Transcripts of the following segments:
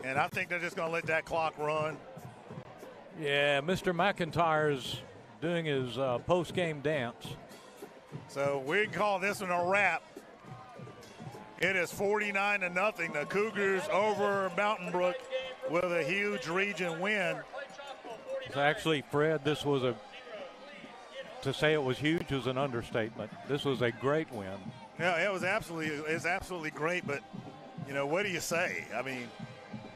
And I think they're just going to let that clock run. Yeah, Mr. McIntyre's doing his post-game dance. So we can call this one a wrap. It is 49-0. The Cougars over Mountain Brook with a huge region win. So actually, Fred, this was to say it was huge was an understatement. This was a great win. Yeah, it was absolutely great. But you know, what do you say? I mean,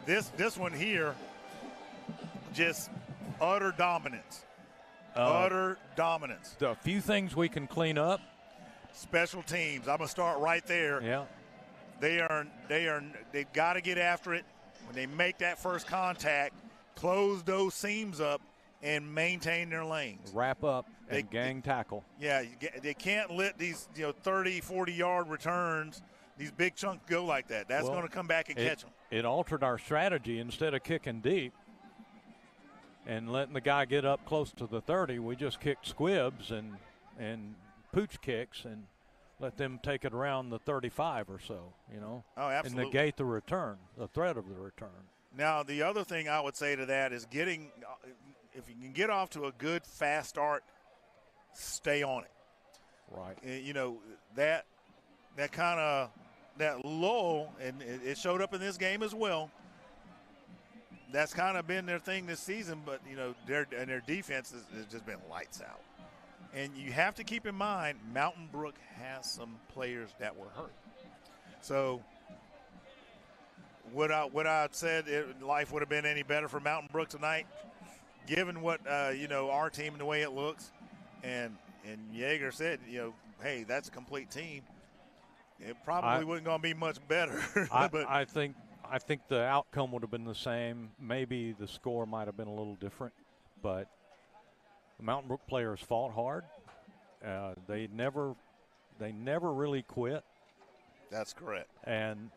this one here, just utter dominance. Utter dominance. A few things we can clean up. Special teams. I'm gonna start right there. Yeah. They've got to get after it when they make that first contact. Close those seams up and maintain their lanes. Wrap up and gang tackle. Yeah, they can't let these 30, 40-yard returns, these big chunks go like that. That's going to come back and catch them. It altered our strategy. Instead of kicking deep and letting the guy get up close to the 30, we just kicked squibs and pooch kicks and let them take it around the 35 or so, Oh, absolutely. And negate the return, the threat of the return. Now, the other thing I would say to that is if you can get off to a good, fast start, stay on it. Right. That kind of that lull, and it showed up in this game as well. That's kind of been their thing this season, but, their defense has just been lights out. And you have to keep in mind, Mountain Brook has some players that were hurt. So would I have said life would have been any better for Mountain Brook tonight, given what our team and the way it looks? And Yeager said, hey, that's a complete team. It probably wasn't going to be much better. I think the outcome would have been the same. Maybe the score might have been a little different, but the Mountain Brook players fought hard. They never really quit. That's correct. And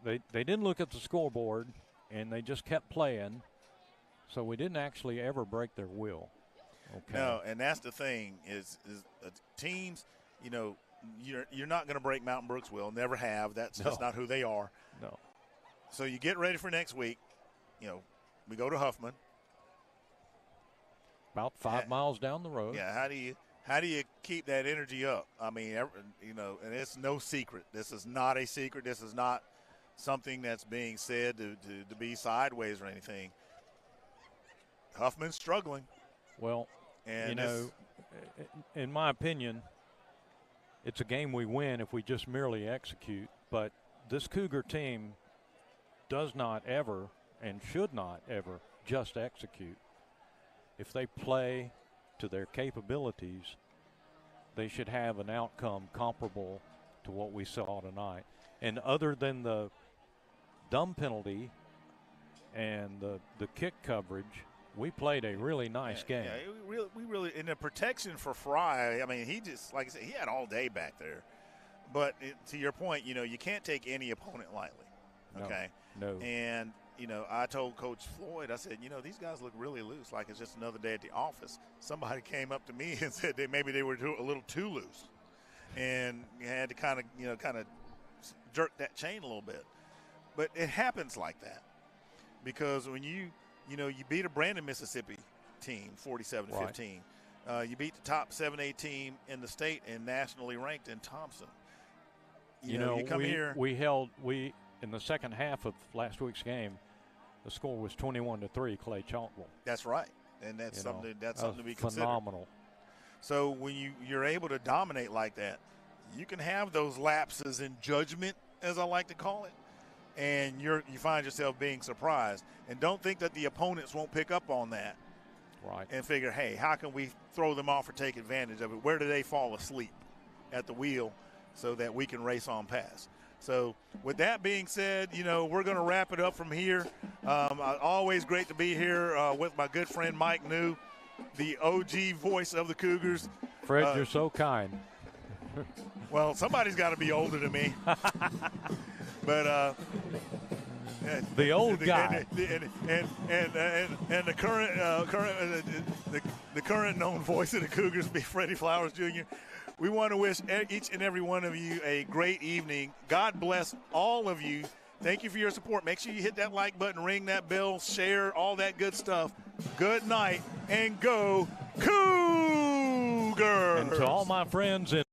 they didn't look at the scoreboard, and they just kept playing. So we didn't actually ever break their will. Okay. No, and that's the thing is teams. You're not going to break Mountain Brook's will. Never have. That's just not who they are. No. So you get ready for next week. We go to Huffman. About 5 miles down the road. Yeah, how do you keep that energy up? I mean, and it's no secret. This is not a secret. This is not something that's being said to be sideways or anything. Huffman's struggling. Well, and in my opinion, it's a game we win if we just merely execute. But this Cougar team does not ever and should not ever just execute. If they play to their capabilities, they should have an outcome comparable to what we saw tonight. And other than the dumb penalty and the kick coverage, we played a really nice game. Yeah, we really, in the protection for Fry, I mean, he just, like I said, he had all day back there. But to your point, you can't take any opponent lightly. Okay? No. And, I told Coach Floyd, I said, these guys look really loose, like it's just another day at the office. Somebody came up to me and said maybe they were a little too loose. And you had to kind of jerk that chain a little bit. But it happens like that. Because when you beat a Brandon, Mississippi team 47-15. Right. You beat the top 7A team in the state and nationally ranked in Thompson. You come here. We in the second half of last week's game, the score was 21-3, Clay Chalkville. That's right, and that's something to be considered. Phenomenal. So when you're able to dominate like that, you can have those lapses in judgment, as I like to call it, and you find yourself being surprised. And don't think that the opponents won't pick up on that, right? And figure, hey, how can we throw them off or take advantage of it? Where do they fall asleep at the wheel so that we can race on past? So with that being said, we're going to wrap it up from here. Always great to be here with my good friend Mike New, the OG voice of the Cougars. Fred, you're so kind. Well, somebody's got to be older than me. But the old guy and the current known voice of the Cougars, be Freddie Flowers Jr. We want to wish each and every one of you a great evening. God bless all of you Thank you for your support. Make sure you hit that like button, ring that bell, share, all that good stuff. Good night, and go Cougars! And to all my friends in